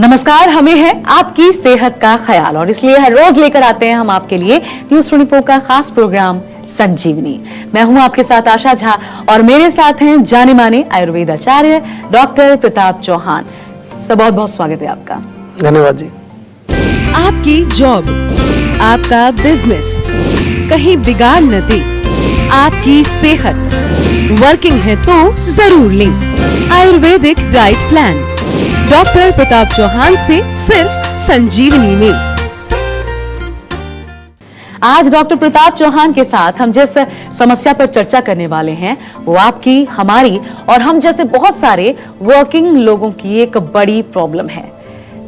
नमस्कार, हमें है आपकी सेहत का ख्याल और इसलिए हर रोज लेकर आते हैं हम आपके लिए न्यूज 24 का खास प्रोग्राम संजीवनी। मैं हूं आपके साथ आशा झा और मेरे साथ हैं जाने माने आयुर्वेद आचार्य डॉक्टर प्रताप चौहान। सब बहुत बहुत स्वागत है आपका। धन्यवाद जी। आपकी जॉब, आपका बिजनेस कहीं बिगाड़ न दे, आपकी सेहत वर्किंग है तो जरूर लें Ayurvedic diet plan doctor Pratap Chauhan से सिर्फ संजीवनी में। आज डॉक्टर प्रताप चौहान के साथ हम जिस समस्या पर चर्चा करने वाले हैं वो आपकी, हमारी और हम जैसे बहुत सारे वर्किंग लोगों की एक बड़ी प्रॉब्लम है।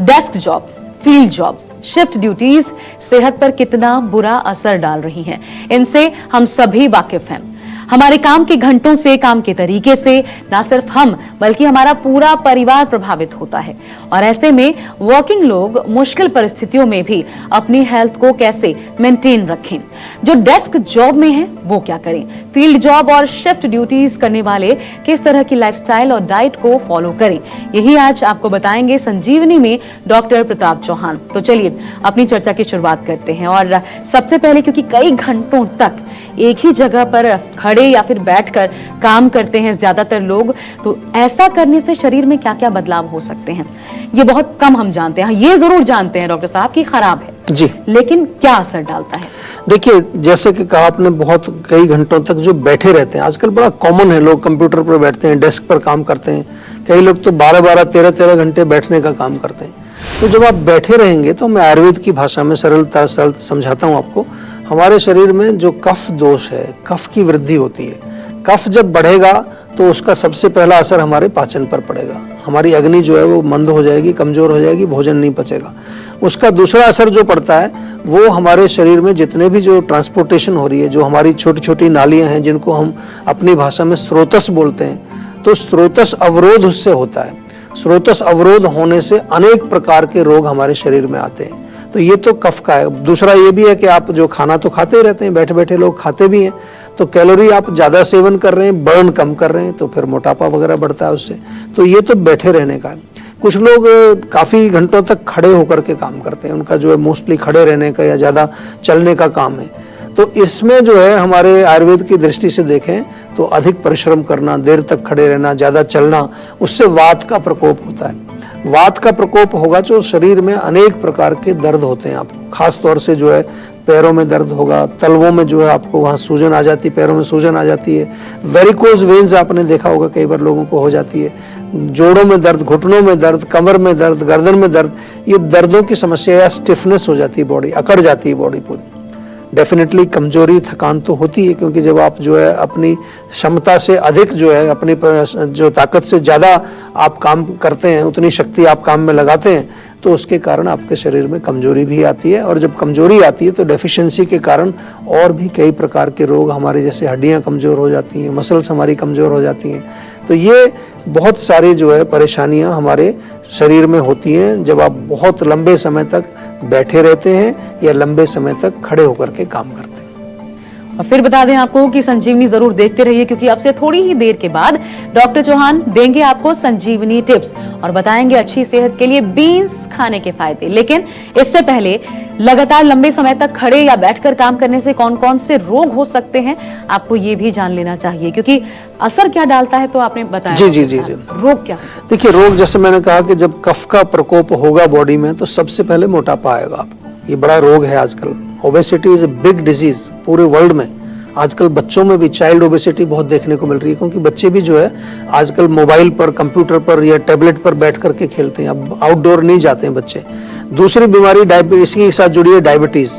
Desk job, field job, shift duties सेहत पर कितना बुरा असर डाल रही हैं, इनसे हम सभी वाकिफ हैं। हमारे काम के घंटों से, काम के तरीके से ना सिर्फ हम बल्कि हमारा पूरा परिवार प्रभावित होता है और ऐसे में वर्किंग लोग मुश्किल परिस्थितियों में भी अपनी हेल्थ को कैसे मेंटेन रखें। जो डेस्क जॉब में है वो क्या करें, फील्ड जॉब और शिफ्ट ड्यूटीज करने वाले किस तरह की लाइफस्टाइल और डाइट को फॉलो करें, यही आज आपको बताएंगे संजीवनी में डॉक्टर प्रताप चौहान। तो चलिए अपनी चर्चा की शुरुआत करते हैं और सबसे पहले, क्योंकि कई घंटों तक एक ही जगह पर खड़े या फिर बैठकर काम करते हैं ज्यादातर लोग, तो ऐसा करने से शरीर में क्या क्या बदलाव हो सकते हैं ये बहुत कम हम जानते हैं। ये जरूर जानते हैं डॉक्टर साहब कि खराब है जी, लेकिन क्या असर डालता है? देखिए, जैसे कि कहा आपने, बहुत कई घंटों तक जो बैठे रहते हैं, आजकल बड़ा कॉमन है, लोग कंप्यूटर पर बैठते हैं, डेस्क पर काम करते हैं। कई लोग तो 12-12, 13-13 घंटे बैठने का काम करते हैं। तो जब आप बैठे रहेंगे, तो मैं आयुर्वेद की भाषा में सरल समझाता हूँ आपको। हमारे शरीर में जो कफ दोष है, कफ की वृद्धि होती है। कफ जब बढ़ेगा तो उसका सबसे पहला असर हमारे पाचन पर पड़ेगा। हमारी अग्नि जो है वो मंद हो जाएगी, कमजोर हो जाएगी, भोजन नहीं पचेगा। उसका दूसरा असर जो पड़ता है वो हमारे शरीर में जितने भी जो ट्रांसपोर्टेशन हो रही है, जो हमारी छोटी छोटी नालियां हैं, जिनको हम अपनी भाषा में स्रोतस बोलते हैं, तो स्रोतस अवरोध उससे होता है। स्रोतस अवरोध होने से अनेक प्रकार के रोग हमारे शरीर में आते हैं। तो ये तो कफ का है। दूसरा ये भी है कि आप जो खाना तो खाते ही रहते हैं, बैठे बैठे लोग खाते भी हैं, तो कैलोरी आप ज़्यादा सेवन कर रहे हैं, बर्न कम कर रहे हैं, तो फिर मोटापा वगैरह बढ़ता है उससे। तो ये तो बैठे रहने का है। कुछ लोग काफ़ी घंटों तक खड़े होकर के काम करते हैं, उनका जो है मोस्टली खड़े रहने का या ज़्यादा चलने का काम है। तो इसमें जो है हमारे आयुर्वेद की दृष्टि से देखें तो अधिक परिश्रम करना, देर तक खड़े रहना, ज़्यादा चलना, उससे वात का प्रकोप होता है। वात का प्रकोप होगा तो शरीर में अनेक प्रकार के दर्द होते हैं आपको, खास तौर से जो है पैरों में दर्द होगा, तलवों में जो है आपको वहाँ सूजन आ जाती है, पैरों में सूजन आ जाती है। वेरिकोज वेन्स आपने देखा होगा कई बार लोगों को हो जाती है। जोड़ों में दर्द, घुटनों में दर्द, कमर में दर्द, गर्दन में दर्द, ये दर्दों की समस्या या स्टिफनेस हो जाती है, बॉडी अकड़ जाती है बॉडी पूरी। डेफिनेटली कमजोरी, थकान तो होती है, क्योंकि जब आप जो है अपनी क्षमता से अधिक जो है, अपनी जो ताकत से ज़्यादा आप काम करते हैं, उतनी शक्ति आप काम में लगाते हैं, तो उसके कारण आपके शरीर में कमजोरी भी आती है। और जब कमजोरी आती है तो डेफिशिएंसी के कारण और भी कई प्रकार के रोग, हमारे जैसे हड्डियां कमज़ोर हो जाती हैं, मसल्स हमारी कमज़ोर हो जाती हैं। तो ये बहुत सारी जो है परेशानियां हमारे शरीर में होती हैं जब आप बहुत लंबे समय तक बैठे रहते हैं या लंबे समय तक खड़े होकर के काम करते हैं। और फिर बता दें आपको कि संजीवनी जरूर देखते रहिए, क्योंकि अब से थोड़ी ही देर के बाद डॉक्टर चौहान देंगे आपको संजीवनी टिप्स और बताएंगे अच्छी सेहत के लिए बीन्स खाने के फायदे। लेकिन इससे पहले लगातार लंबे समय तक खड़े या बैठकर काम करने से कौन कौन से रोग हो सकते हैं आपको ये भी जान लेना चाहिए, क्योंकि असर क्या डालता है तो आपने बताया। जी जी जी जी। रोग क्या हो सकते हैं? देखिए, रोग जैसे मैंने कहा कि जब कफ का प्रकोप होगा बॉडी में तो सबसे पहले मोटापा आएगा आपको। ये बड़ा रोग है आजकल। Obesity is a big disease पूरे वर्ल्ड में। आजकल बच्चों में भी चाइल्ड ओबेसिटी बहुत देखने को मिल रही है, क्योंकि बच्चे भी जो है आजकल मोबाइल पर, कंप्यूटर पर या टैबलेट पर बैठ करके खेलते हैं, अब आउटडोर नहीं जाते हैं बच्चे। दूसरी बीमारी इसके साथ जुड़ी है डायबिटीज।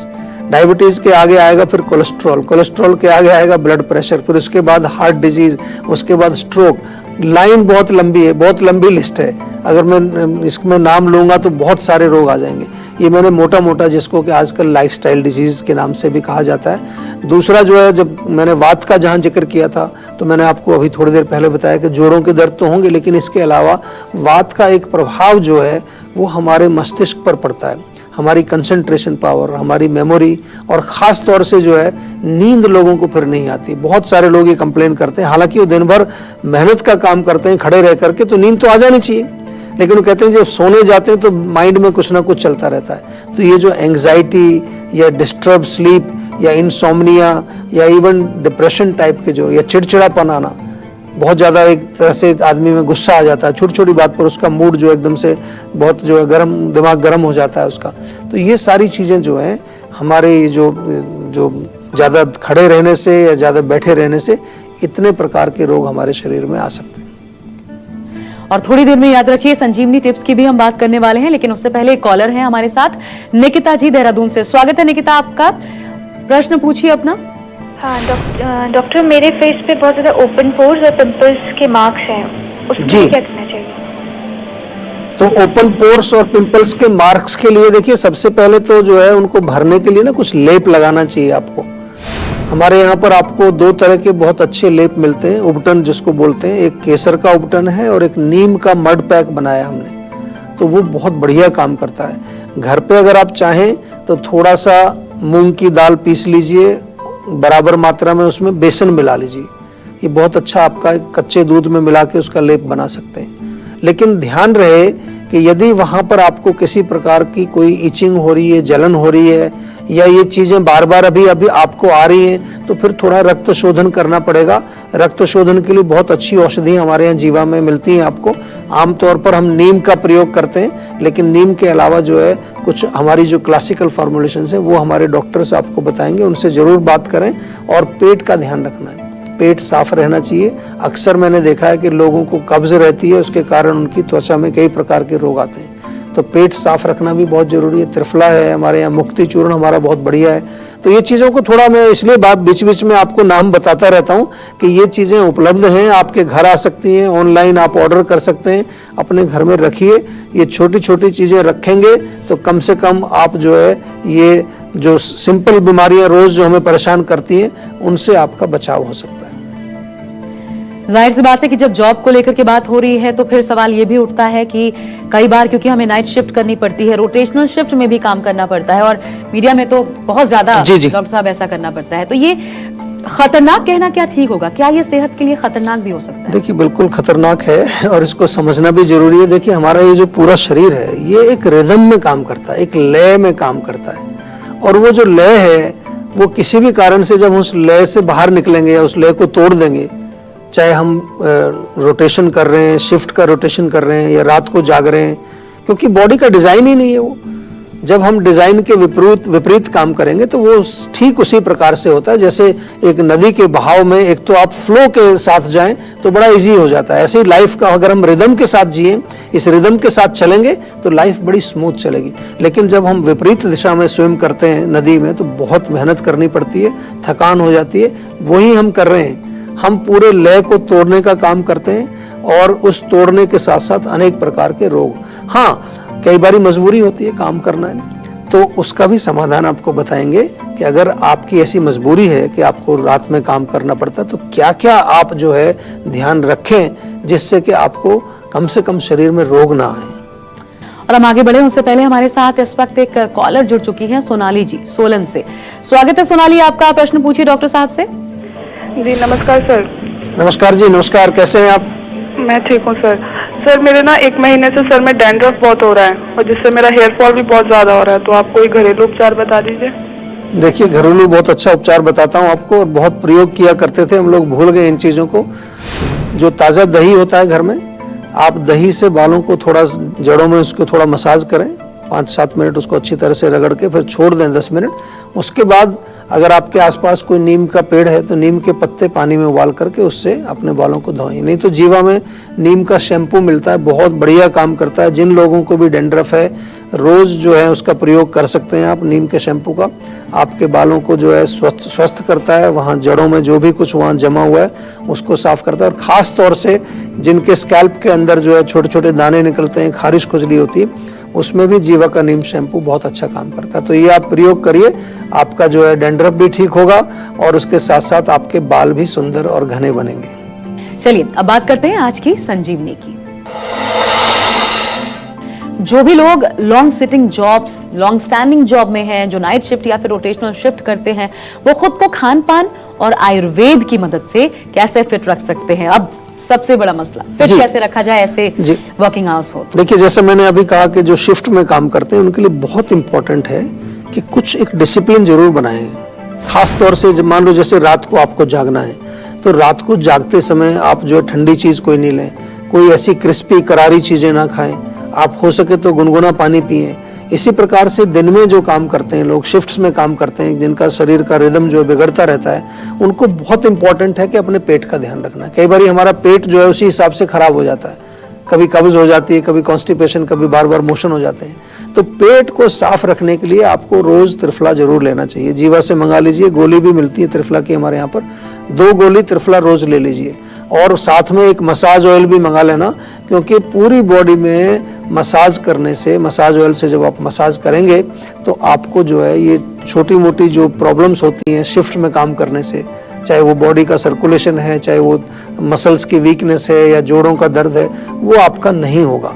डायबिटीज के आगे आएगा फिर कोलेस्ट्रॉल, कोलेस्ट्रॉल के आगे आएगा ब्लड प्रेशर, फिर उसके बाद हार्ट डिजीज, उसके बाद स्ट्रोक। लाइन बहुत लंबी है, बहुत लंबी लिस्ट है। अगर मैं इसमें नाम लूंगा तो बहुत सारे रोग आ जाएंगे। ये मैंने मोटा मोटा, जिसको कि आजकल लाइफस्टाइल डिजीज के नाम से भी कहा जाता है। दूसरा जो है, जब मैंने वात का जहाँ जिक्र किया था तो मैंने आपको अभी थोड़ी देर पहले बताया कि जोड़ों के दर्द तो होंगे, लेकिन इसके अलावा वात का एक प्रभाव जो है वो हमारे मस्तिष्क पर पड़ता है। हमारी कंसंट्रेशन पावर, हमारी मेमोरी और ख़ास तौर से जो है नींद लोगों को फिर नहीं आती। बहुत सारे लोग ये कंप्लेन करते हैं, हालांकि वो दिन भर मेहनत का काम करते हैं खड़े रह करके, तो नींद तो आ जानी चाहिए, लेकिन वो कहते हैं जब सोने जाते हैं तो माइंड में कुछ ना कुछ चलता रहता है। तो ये जो एंग्जाइटी या डिस्टर्ब स्लीप या इंसोम्निया या इवन डिप्रेशन टाइप के जो, या चिड़चिड़ापन आना, बहुत ज़्यादा एक तरह से आदमी में गुस्सा आ जाता है, छोटी छोटी बात पर उसका मूड जो एकदम से बहुत जो है गर्म, दिमाग गर्म हो जाता है उसका। तो ये सारी चीज़ें जो हैं हमारे जो ज़्यादा खड़े रहने से या ज़्यादा बैठे रहने से इतने प्रकार के रोग हमारे शरीर में आ सकते हैं। और थोड़ी देर में याद रखिए संजीवनी टिप्स की भी हम बात करने वाले हैं, लेकिन उससे पहले एक कॉलर है हमारे साथ, निकिता जी देहरादून से। स्वागत है निकिता आपका, प्रश्न पूछिए अपना। हाँ डॉक्टर, मेरे फेस पे बहुत ज्यादा ओपन पोर्स और पिंपल्स के मार्क्स हैं, उसमें क्या करना चाहिए? तो ओपन पोर्स और पिंपल्स के मार्क्स के लिए देखिए, सबसे पहले तो जो है उनको भरने के लिए ना कुछ लेप लगाना चाहिए आपको। हमारे यहाँ पर आपको दो तरह के बहुत अच्छे लेप मिलते हैं, उबटन जिसको बोलते हैं। एक केसर का उबटन है और एक नीम का मड पैक बनाया हमने, तो वो बहुत बढ़िया काम करता है। घर पे अगर आप चाहें तो थोड़ा सा मूंग की दाल पीस लीजिए, बराबर मात्रा में उसमें बेसन मिला लीजिए, ये बहुत अच्छा आपका कच्चे दूध में मिला के उसका लेप बना सकते हैं। लेकिन ध्यान रहे कि यदि वहाँ पर आपको किसी प्रकार की कोई इचिंग हो रही है, जलन हो रही है, या ये चीज़ें बार बार अभी आपको आ रही हैं, तो फिर थोड़ा रक्त शोधन करना पड़ेगा। रक्त शोधन के लिए बहुत अच्छी औषधि हमारे यहाँ जीवा में मिलती हैं आपको। आमतौर पर हम नीम का प्रयोग करते हैं, लेकिन नीम के अलावा जो है कुछ हमारी जो क्लासिकल फॉर्मुलेशंस हैं वो हमारे डॉक्टर्स आपको बताएंगे, उनसे ज़रूर बात करें। और पेट का ध्यान रखना है, पेट साफ रहना चाहिए। अक्सर मैंने देखा है कि लोगों को कब्ज रहती है, उसके कारण उनकी त्वचा में कई प्रकार के रोग आते हैं, तो पेट साफ रखना भी बहुत जरूरी है। त्रिफला है हमारे यहाँ, मुक्ति चूर्ण हमारा बहुत बढ़िया है। तो ये चीज़ों को थोड़ा मैं इसलिए बीच बीच में आपको नाम बताता रहता हूँ कि ये चीज़ें उपलब्ध हैं, आपके घर आ सकती हैं, ऑनलाइन आप ऑर्डर कर सकते हैं, अपने घर में रखिए। ये छोटी छोटी चीज़ें रखेंगे तो कम से कम आप जो है ये जो सिंपल बीमारियां रोज जो हमें परेशान करती हैं उनसे आपका बचाव हो सकता है। जाहिर सी बात है कि जब जॉब को लेकर के बात हो रही है तो फिर सवाल ये भी उठता है कि कई बार क्योंकि हमें नाइट शिफ्ट करनी पड़ती है, रोटेशनल शिफ्ट में भी काम करना पड़ता है, और मीडिया में तो बहुत ज्यादा डॉक्टर साहब ऐसा करना पड़ता है, तो ये खतरनाक कहना क्या ठीक होगा? क्या ये सेहत के लिए खतरनाक भी हो सकता है? देखिए बिल्कुल खतरनाक है और इसको समझना भी जरूरी है। देखिए हमारा ये जो पूरा शरीर है ये एक रिदम में काम करता है, एक लय में काम करता है, और वो जो लय है वो किसी भी कारण से जब उस लय से बाहर निकलेंगे या उस लय को तोड़ देंगे, चाहे हम रोटेशन कर रहे हैं, शिफ्ट का रोटेशन कर रहे हैं या रात को जाग रहे हैं, क्योंकि बॉडी का डिज़ाइन ही नहीं है वो। जब हम डिज़ाइन के विपरीत काम करेंगे तो वो ठीक उसी प्रकार से होता है जैसे एक नदी के बहाव में एक तो आप फ्लो के साथ जाएं तो बड़ा इजी हो जाता है, ऐसे ही लाइफ का अगर हम रिदम के साथ जिए, इस रिदम के साथ चलेंगे तो लाइफ बड़ी स्मूथ चलेगी। लेकिन जब हम विपरीत दिशा में स्विम करते हैं नदी में तो बहुत मेहनत करनी पड़ती है, थकान हो जाती है। वही हम कर रहे हैं, हम पूरे लय को तोड़ने का काम करते हैं और उस तोड़ने के साथ साथ अनेक प्रकार के रोग। हाँ, कई बारी मजबूरी होती है काम करना है, तो उसका भी समाधान आपको बताएंगे कि अगर आपकी ऐसी मजबूरी है कि आपको रात में काम करना पड़ता है तो क्या क्या आप जो है ध्यान रखें जिससे कि आपको कम से कम शरीर में रोग ना आए। और हम आगे बढ़े उससे पहले हमारे साथ इस वक्त एक कॉलर जुड़ चुकी है, सोनाली जी सोलन से। स्वागत है सोनाली, आपका प्रश्न पूछिए डॉक्टर साहब से। जी नमस्कार सर। नमस्कार जी, नमस्कार, कैसे हैं आप? मैं ठीक हूँ सर। सर मेरे ना 1 महीने से सर में डैंड्रफ बहुत हो रहा है और जिससे मेरा हेयर फॉल भी बहुत ज्यादा हो रहा है, तो आप कोई घरेलू उपचार बता दीजिए। देखिए घरेलू बहुत अच्छा उपचार बताता हूँ आपको, और बहुत प्रयोग किया करते थे हम लोग, भूल गए इन चीज़ों को। जो ताज़ा दही होता है घर में, आप दही से बालों को थोड़ा जड़ों में उसको थोड़ा मसाज करें, 5-7 मिनट उसको अच्छी तरह से रगड़ के फिर छोड़ दें 10 मिनट। उसके बाद अगर आपके आसपास कोई नीम का पेड़ है तो नीम के पत्ते पानी में उबाल करके उससे अपने बालों को धोएं। नहीं तो जीवा में नीम का शैम्पू मिलता है, बहुत बढ़िया काम करता है। जिन लोगों को भी डैंड्रफ है रोज़ जो है उसका प्रयोग कर सकते हैं आप, नीम के शैम्पू का। आपके बालों को जो है स्वस्थ करता है, वहाँ जड़ों में जो भी कुछ वहाँ जमा हुआ है उसको साफ करता है। और ख़ास तौर से जिनके स्कैल्प के अंदर जो है छोटे छोटे दाने निकलते हैं, खारिश खुजली होती है, उसमें भी जीवा का नीम शैम्पू बहुत अच्छा काम करता है। तो ये आप प्रयोग करिए, आपका जो है डैंड्रफ भी ठीक होगा और उसके साथ साथ आपके बाल भी सुंदर और घने बनेंगे। चलिए अब बात करते हैं आज की संजीवनी की। जो भी लोग long sitting jobs, long standing job में हैं, जो नाइट शिफ्ट या फिर रोटेशनल शिफ्ट करते हैं, वो खुद को खान पान और आयुर्वेद की मदद से कैसे फिट रख सकते हैं। अब सबसे बड़ा मसला फिट जी। कैसे रखा जाए ऐसे जी। वर्किंग आवर्स हो तो? देखिए, जैसे मैंने अभी कहा कि जो शिफ्ट में काम करते हैं उनके लिए बहुत इंपॉर्टेंट है कि कुछ एक डिसिप्लिन जरूर बनाएं। खास तौर से जब मान लो जैसे रात को आपको जागना है, तो रात को जागते समय आप जो ठंडी चीज कोई नहीं लें, कोई ऐसी क्रिस्पी करारी चीजें ना खाएं, आप हो सके तो गुनगुना पानी पिएं। इसी प्रकार से दिन में जो काम करते हैं लोग, शिफ्ट्स में काम करते हैं, जिनका शरीर का रिदम जो बिगड़ता रहता है, उनको बहुत इंपॉर्टेंट है कि अपने पेट का ध्यान रखना। कई बार हमारा पेट जो है उसी हिसाब से खराब हो जाता है, कभी कब्ज हो जाती है, कभी कॉन्स्टिपेशन, कभी बार बार मोशन हो जाते हैं। तो पेट को साफ रखने के लिए आपको रोज त्रिफला जरूर लेना चाहिए। जीवा से मंगा लीजिए, गोली भी मिलती है त्रिफला की हमारे यहाँ पर, 2 गोली त्रिफला रोज ले लीजिए। और साथ में एक मसाज ऑयल भी मंगा लेना, क्योंकि पूरी बॉडी में मसाज करने से, मसाज ऑयल से जब आप मसाज करेंगे तो आपको जो है ये छोटी मोटी जो प्रॉब्लम्स होती हैं शिफ्ट में काम करने से, चाहे वो बॉडी का सर्कुलेशन है, चाहे वो मसल्स की वीकनेस है या जोड़ों का दर्द है, वो आपका नहीं होगा।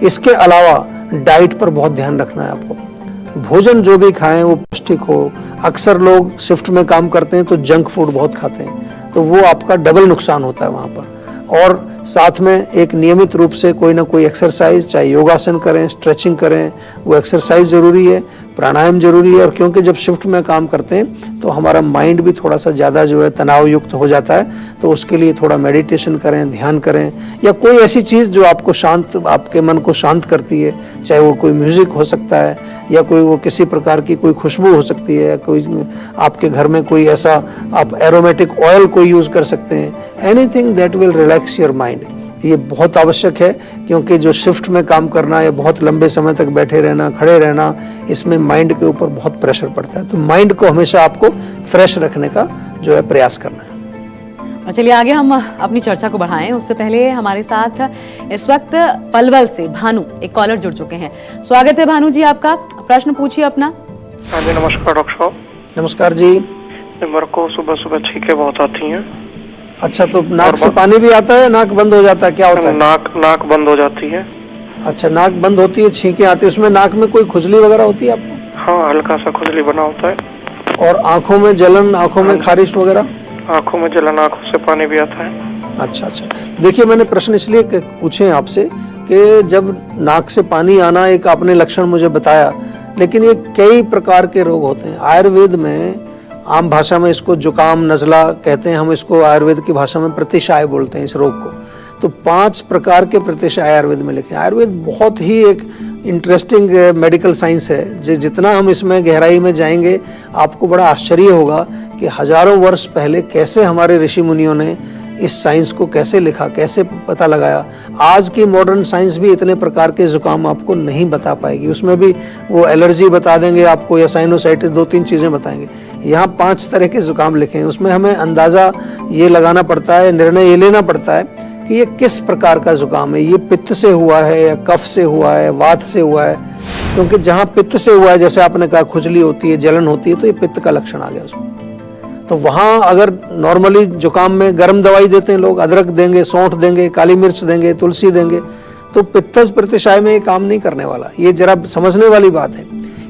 इसके अलावा डाइट पर बहुत ध्यान रखना है आपको। भोजन जो भी खाएं वो पौष्टिक हो। अक्सर लोग शिफ्ट में काम करते हैं तो जंक फूड बहुत खाते हैं, तो वो आपका डबल नुकसान होता है वहाँ पर। और साथ में एक नियमित रूप से कोई ना कोई एक्सरसाइज, चाहे योगासन करें, स्ट्रेचिंग करें, वो एक्सरसाइज जरूरी है, प्राणायाम जरूरी है। और क्योंकि जब शिफ्ट में काम करते हैं तो हमारा माइंड भी थोड़ा सा ज़्यादा जो है तनाव युक्त हो जाता है, तो उसके लिए थोड़ा मेडिटेशन करें, ध्यान करें, या कोई ऐसी चीज़ जो आपको शांत, आपके मन को शांत करती है, चाहे वो कोई म्यूजिक हो सकता है या कोई वो किसी प्रकार की कोई खुशबू हो सकती है, कोई आपके घर में कोई ऐसा आप एरोमेटिक ऑयल कोई यूज़ कर सकते हैं, anything that will relax your mind. ये बहुत आवश्यक है, क्योंकि जो शिफ्ट में काम करना या बहुत लंबे समय तक बैठे रहना, खड़े रहना, इसमें माइंड के ऊपर बहुत प्रेशर पड़ता है। तो माइंड को हमेशा आपको फ्रेश रखने का जो है प्रयास करना है। और चलिए आगे हम अपनी चर्चा को बढ़ाएं, उससे पहले हमारे साथ इस वक्त पलवल से भानु एक कॉलर जुड़ चुके हैं। स्वागत है भानु जी आपका, प्रश्न पूछिए अपना। हाँ जी, नमस्कार डॉक्टर साहब। नमस्कार जी। मेरे को सुबह सुबह छींकें बहुत आती हैं। अच्छा, तो नाक से पानी भी आता है, नाक बंद हो जाता है, क्या होता है? नाक बंद हो जाती है। अच्छा, नाक बंद होती है, छींकें आती है, उसमें नाक में कोई खुजली वगैरह होती है आपको? हाँ, हल्का सा खुजली बना होता है। और आंखों में जलन, आंखों में खारिश वगैरह? आंखों में जलन, आंखों से पानी भी आता है। अच्छा, देखिए, मैंने प्रश्न इसलिए पूछे आपसे कि जब नाक से पानी आना एक आपने लक्षण मुझे बताया, लेकिन ये कई प्रकार के रोग होते हैं। आयुर्वेद में आम भाषा में इसको जुकाम, नज़ला कहते हैं, हम इसको आयुर्वेद की भाषा में प्रतिशाय बोलते हैं इस रोग को। तो 5 प्रकार के प्रतिशाय आयुर्वेद में लिखे हैं। आयुर्वेद बहुत ही एक इंटरेस्टिंग मेडिकल साइंस है। जितना हम इसमें गहराई में जाएंगे आपको बड़ा आश्चर्य होगा कि हजारों वर्ष पहले कैसे हमारे ऋषि मुनियों ने इस साइंस को कैसे लिखा, कैसे पता लगाया। आज की मॉडर्न साइंस भी इतने प्रकार के जुकाम आपको नहीं बता पाएगी, उसमें भी वो एलर्जी बता देंगे आपको या साइनोसाइटिस, 2-3 चीज़ें बताएंगे। यहाँ 5 तरह के जुकाम लिखे हैं, उसमें हमें अंदाज़ा ये लगाना पड़ता है, निर्णय ये लेना पड़ता है कि ये किस प्रकार का जुकाम है। ये पित्त से हुआ है या कफ से हुआ है, वात से हुआ है। क्योंकि जहाँ पित्त से हुआ है, जैसे आपने कहा खुजली होती है, जलन होती है, तो ये पित्त का लक्षण आ गया उसमें। तो वहाँ अगर नॉर्मली जुकाम में गर्म दवाई देते हैं लोग, अदरक देंगे, सौंठ देंगे, काली मिर्च देंगे, तुलसी देंगे, तो पित्तज प्रतिशाय में ये काम नहीं करने वाला। ये जरा समझने वाली बात है।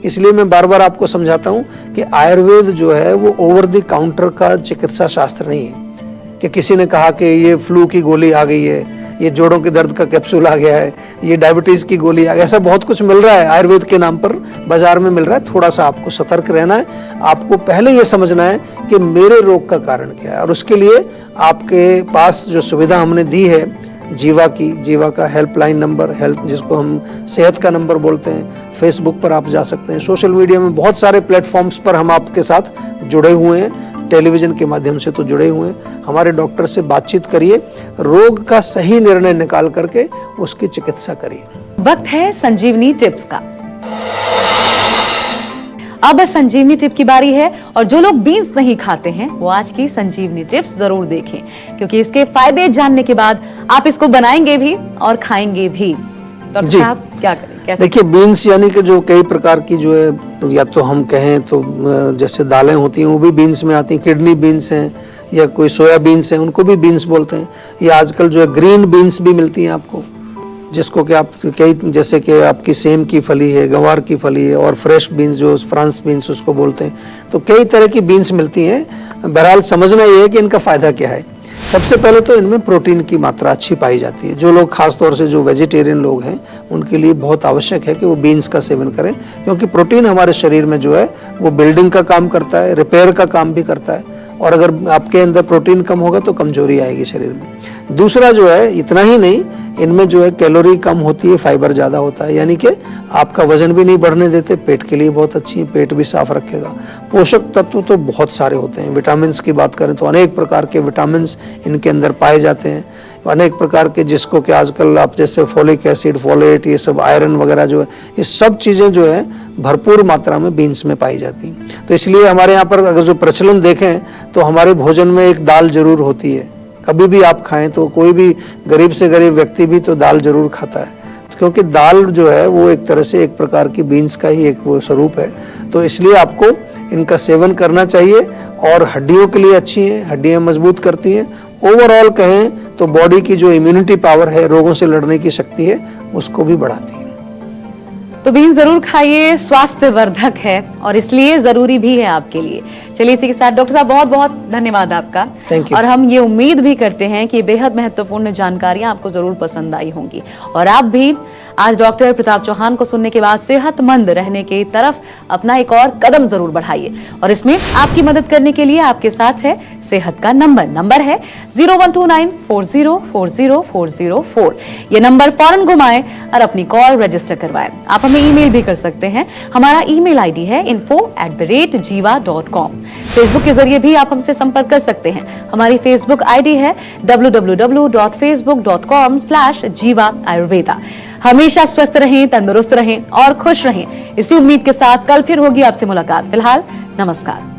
इसलिए मैं बार बार आपको समझाता हूँ कि आयुर्वेद जो है वो ओवर द काउंटर का चिकित्सा शास्त्र नहीं है कि किसी ने कहा कि ये फ्लू की गोली आ गई है, ये जोड़ों के दर्द का कैप्सूल आ गया है, ये डायबिटीज की गोली आ गई। ऐसा बहुत कुछ मिल रहा है आयुर्वेद के नाम पर, बाजार में मिल रहा है। थोड़ा सा आपको सतर्क रहना है। आपको पहले ये समझना है कि मेरे रोग का कारण क्या है, और उसके लिए आपके पास जो सुविधा हमने दी है जीवा का हेल्पलाइन नंबर, हेल्थ जिसको हम सेहत का नंबर बोलते हैं, फेसबुक पर आप जा सकते हैं। सोशल मीडिया में बहुत सारे प्लेटफॉर्म्स पर हम आपके साथ जुड़े हुए हैं, टेलीविजन के माध्यम से तो जुड़े हुए हैं। हमारे डॉक्टर से बातचीत करिए, रोग का सही निर्णय निकाल करके उसकी चिकित्सा करिए। वक्त है संजीवनी टिप्स का। अब संजीवनी टिप की बारी है, और जो लोग बीन्स नहीं खाते हैं वो आज की संजीवनी टिप्स जरूर देखें, क्योंकि इसके फायदे जानने के बाद आप इसको बनाएंगे भी और खाएंगे भी। डॉक्टर साहब क्या करें, कैसे? देखिए, बीन्स यानी कि जो कई प्रकार की जो है, या तो हम कहें तो जैसे दालें होती हैं वो भी बीन्स में आती हैं, किडनी बीन्स हैं या कोई सोया बीन्स हैं, उनको भी बीन्स बोलते हैं। या आजकल जो है ग्रीन बीन्स भी मिलती हैं आपको, जिसको कि आप कई, जैसे कि आपकी सेम की फली है, गंवार की फली है, और फ्रेश बीन्स जो फ्रांस बीन्स उसको बोलते हैं। तो कई तरह की बीन्स मिलती हैं। बहरहाल समझना ये है कि इनका फ़ायदा क्या है। सबसे पहले तो इनमें प्रोटीन की मात्रा अच्छी पाई जाती है। जो लोग खास तौर से जो वेजिटेरियन लोग हैं उनके लिए बहुत आवश्यक है कि वो बीन्स का सेवन करें, क्योंकि प्रोटीन हमारे शरीर में जो है वो बिल्डिंग का काम करता है, रिपेयर का काम भी करता है, और अगर आपके अंदर प्रोटीन कम होगा तो कमजोरी आएगी शरीर में। दूसरा जो है, इतना ही नहीं, इनमें जो है कैलोरी कम होती है, फाइबर ज़्यादा होता है, यानी कि आपका वजन भी नहीं बढ़ने देते, पेट के लिए बहुत अच्छी है, पेट भी साफ रखेगा। पोषक तत्व तो बहुत सारे होते हैं। विटामिन की बात करें तो अनेक प्रकार के विटामिन इनके अंदर पाए जाते हैं, अनेक प्रकार के, जिसको कि आजकल आप जैसे फोलिक एसिड, फोलेट, ये सब आयरन वगैरह जो है, ये सब चीज़ें जो है भरपूर मात्रा में बीन्स में पाई जाती हैं। तो इसलिए हमारे यहाँ पर अगर जो प्रचलन देखें तो हमारे भोजन में एक दाल जरूर होती है। कभी भी आप खाएं तो कोई भी गरीब से गरीब व्यक्ति भी तो दाल जरूर खाता है, क्योंकि दाल जो है वो एक तरह से एक प्रकार की बीन्स का ही एक वो स्वरूप है। तो इसलिए आपको इनका सेवन करना चाहिए, और हड्डियों के लिए अच्छी हैं, हड्डियाँ मजबूत करती हैं। ओवरऑल कहें तो बॉडी की जो इम्यूनिटी पावर है, रोगों से लड़ने की शक्ति है, उसको भी बढ़ाती है। तो बीन जरूर खाइए, स्वास्थ्यवर्धक है और इसलिए जरूरी भी है आपके लिए। चलिए इसी के साथ डॉक्टर साहब बहुत बहुत धन्यवाद आपका। Thank you. और हम ये उम्मीद भी करते हैं कि बेहद महत्वपूर्ण जानकारियां आपको जरूर पसंद आई होंगी, और आप भी आज डॉक्टर प्रताप चौहान को सुनने के बाद सेहतमंद रहने की तरफ अपना एक और कदम जरूर बढ़ाइए। और इसमें आपकी मदद करने के लिए आपके साथ है सेहत का नंबर है 012940404004। ये नंबर फौरन घुमाएं और अपनी कॉल रजिस्टर करवाएं। आप हमें ईमेल भी कर सकते हैं, हमारा ईमेल आईडी है info@jiva.com। फेसबुक के जरिए भी आप हमसे संपर्क कर सकते हैं। हमारी फेसबुक आईडी है www.facebook.com/jiva ayurveda। हमेशा स्वस्थ रहें, तंदुरुस्त रहें और खुश रहें, इसी उम्मीद के साथ कल फिर होगी आपसे मुलाकात। फिलहाल नमस्कार।